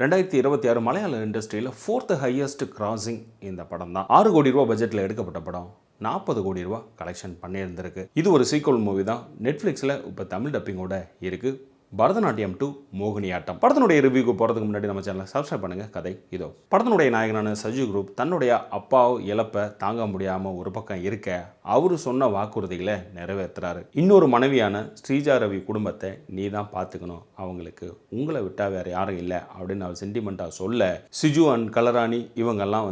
2026 மலையாள இண்டஸ்ட்ரியில் 4th highest crossing இந்த படம் தான். 6 கோடி ரூபா பட்ஜெட்டில் எடுக்கப்பட்ட படம் 40 கோடி ரூபா கலெக்ஷன் பண்ணியிருந்திருக்கு. இது ஒரு சீக்வல் மூவி தான். நெட்ஃப்ளிக்ஸில் இப்போ தமிழ் டப்பிங்கோட இருக்குது. பரதநாட்டியம் 2 மோகினியாட்டம். படத்தினுடைய ரிவ்யூக்கு போகிறதுக்கு முன்னாடி நம்ம சேனலை சப்ஸ்கிரைப் பண்ணுங்கள். கதை இதோ. படத்தினுடைய நாயகனான சஜி குரூப் தன்னுடைய அப்பாவோ இழப்பை தாங்க முடியாமல் ஒரு பக்கம் இருக்க அவரு சொன்ன வாக்குறுதிகளை நிறைவேற்றுறாரு. இன்னொரு மனைவியான ஸ்ரீஜா ரவி குடும்பத்தை நீ தான் பார்த்துக்கணும், அவங்களுக்கு உங்களை விட்டால் வேறு யாரும் இல்லை அப்படின்னு அவர் சென்டிமெண்ட்டாக சொல்ல சிஜு அண்ட் கலராணி இவங்கெல்லாம்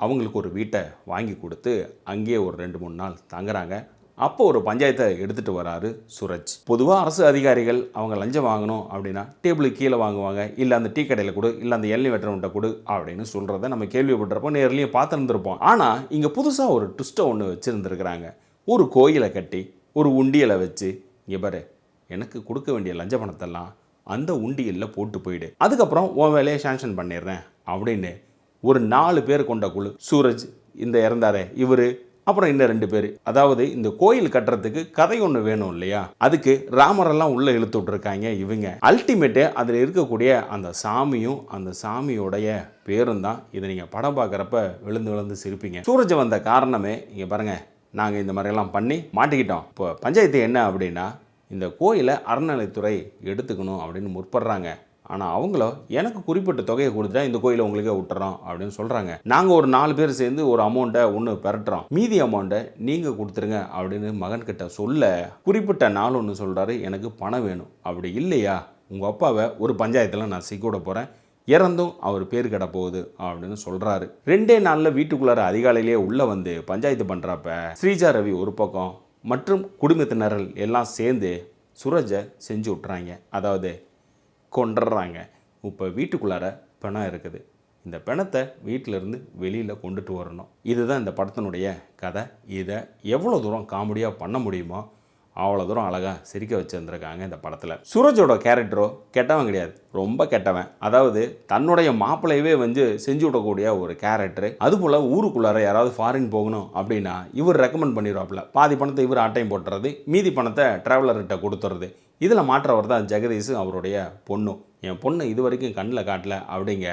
அவங்களுக்கு ஒரு வீட்டை வாங்கி கொடுத்து அங்கேயே ஒரு 2-3 நாள் தங்குறாங்க. அப்போ ஒரு பஞ்சாயத்தை எடுத்துகிட்டு வராரு சூரஜ். பொதுவாக அரசு அதிகாரிகள் அவங்க லஞ்சம் வாங்கணும் அப்படின்னா டேபிளுக்கு கீழே வாங்குவாங்க, இல்லை அந்த டீ கடையில் கொடு, இல்லை அந்த எண்ணெய் வெட்டுறவன்ட்ட கொடு அப்படின்னு சொல்கிறத நம்ம கேள்விப்பட்டிருப்போம், நேர்லையும் பார்த்துருந்துருப்போம். ஆனால் இங்கே புதுசாக ஒரு ட்விஸ்ட்டை ஒன்று வச்சுருந்துருக்குறாங்க. ஒரு கோயிலை கட்டி ஒரு உண்டியலை வச்சு, இங்கே பாரு எனக்கு கொடுக்க வேண்டிய லஞ்ச பணத்தெல்லாம் அந்த உண்டியலில் போட்டு போயிடு, அதுக்கப்புறம் உன் வேலையை சாங்ஷன் பண்ணிடுறேன் அப்படின்னு ஒரு 4 பேர் கொண்ட குழு. சூரஜ், இந்த இறந்தாரே இவர், அப்புறம் இன்னும் 2 பேர். அதாவது இந்த கோயில் கட்டுறதுக்கு கதை ஒன்று வேணும் இல்லையா, அதுக்கு ராமரெல்லாம் உள்ளே இழுத்து விட்டுருக்காங்க இவங்க. அல்டிமேட்டு அதில் இருக்கக்கூடிய அந்த சாமியும் அந்த சாமியோடைய பேரும் தான். இதை நீங்கள் படம் பார்க்குறப்ப விழுந்து விழுந்து சிரிப்பீங்க. சூரஜ் வந்த காரணமே இங்கே பாருங்கள், நாங்கள் இந்த மாதிரியெல்லாம் பண்ணி மாட்டிக்கிட்டோம். இப்போ பஞ்சாயத்து என்ன அப்படின்னா இந்த கோயிலை அறநிலைத்துறை எடுத்துக்கணும் அப்படின்னு முற்படுறாங்க. ஆனால் அவங்களோ எனக்கு குறிப்பிட்ட தொகையை கொடுத்துட்டா இந்த கோயிலை உங்களுக்கே விட்டுறோம் அப்படின்னு சொல்கிறாங்க. நாங்கள் ஒரு 4 பேர் சேர்ந்து ஒரு அமௌண்ட்டை ஒன்று பெறட்டுறோம், மீதி அமௌண்ட்டை நீங்கள் கொடுத்துருங்க அப்படின்னு மகன்கிட்ட சொல்ல குறிப்பிட்ட நாள் ஒன்று சொல்கிறாரு, எனக்கு பணம் வேணும், அப்படி இல்லையா உங்கள் அப்பாவை ஒரு பஞ்சாயத்தில் நான் சிக்கூட போகிறேன், இறந்தும் அவர் பேர் கிட போகுது அப்படின்னு சொல்கிறாரு. 2 நாளில் வீட்டுக்குள்ளார அதிகாலையிலேயே உள்ளே வந்து பஞ்சாயத்து பண்ணுறப்ப ஸ்ரீஜா ரவி ஒரு பக்கம் மற்றும் குடும்பத்தினர்கள் எல்லாம் சேர்ந்து சூரஜை செஞ்சு விட்டுறாங்க, அதாவது கொண்டுடுறாங்க. இப்போ வீட்டுக்குள்ளார பிணம் இருக்குது, இந்த பிணத்தை வீட்டிலேருந்து வெளியில் கொண்டுட்டு வரணும். இதுதான் இந்த படத்தினுடைய கதை. இதை எவ்வளோ தூரம் காமெடியாக பண்ண முடியுமோ அவ்வளோ தூரம் அழகாக சிரிக்க வச்சுருந்துருக்காங்க இந்த படத்தில். சூரஜோட கேரக்டரோ கெட்டவன் கிடையாது, ரொம்ப கெட்டவன். அதாவது தன்னுடைய மாப்பிள்ளையவே செஞ்சு விடக்கூடிய ஒரு கேரக்டரு. அதுபோல் ஊருக்குள்ளார யாராவது ஃபாரின் போகணும் அப்படின்னா இவர் ரெக்கமெண்ட் பண்ணிடுவாப்புல. பாதி பணத்தை இவர் ஆட்டையும் போட்டுறது, மீதி பணத்தை ட்ராவலர்கிட்ட கொடுத்துறது. இதில் மாற்றவர் தான் ஜெகதீஷ், அவருடைய பொண்ணும். என் பொண்ணு இது வரைக்கும் கண்ணில் காட்டல அப்படிங்க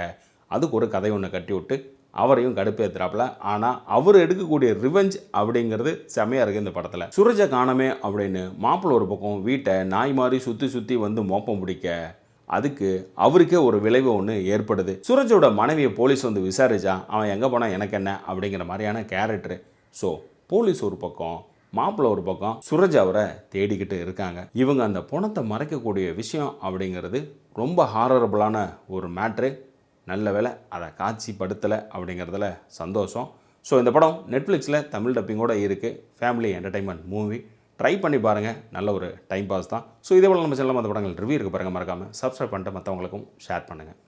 அதுக்கு ஒரு கதை ஒன்று கட்டி விட்டு அவரையும் கடுப்பேற்றுறாப்புல. ஆனால் அவர் எடுக்கக்கூடிய ரிவெஞ்ச் அப்படிங்கிறது செமையாக இருக்குது இந்த படத்தில். சூரஜை காணமே அப்படின்னு மாப்பிள்ளை ஒரு பக்கம் வீட்டை நாய் மாதிரி சுற்றி மோப்பம் பிடிக்க அதுக்கு அவருக்கே ஒரு விளைவு ஒன்று ஏற்படுது. சூரஜோட மனைவியை போலீஸ் விசாரிச்சா அவன் எங்கே போனால் எனக்கு என்ன அப்படிங்கிற மாதிரியான கேரக்டரு. ஸோ போலீஸ் ஒரு பக்கம், மாப்பிள்ளை ஒரு பக்கம், சூரஜ் அவரை தேடிக்கிட்டு இருக்காங்க. இவங்க அந்த பணத்தை மறைக்கக்கூடிய விஷயம் அப்படிங்கிறது ரொம்ப ஹாரரபுளான ஒரு மேட்ரு. நல்ல வேலை அதை காட்சிப்படுத்தலை அப்படிங்கிறதுல சந்தோஷம். ஸோ இந்த படம் நெட்ஃப்ளிக்ஸில் தமிழ் டப்பிங்கோடு இருக்குது. ஃபேமிலி என்டர்டைன்மெண்ட் மூவி, ட்ரை பண்ணி பாருங்கள், நல்ல ஒரு டைம் பாஸ் தான். ஸோ இதே போல் நம்ம சேனலில் மற்ற படங்கள் ரிவ்யூ இருக்குது பாருங்கள். மறக்காமல் சப்ஸ்கிரைப் பண்ணிட்டு மற்றவங்களுக்கும் ஷேர் பண்ணுங்கள்.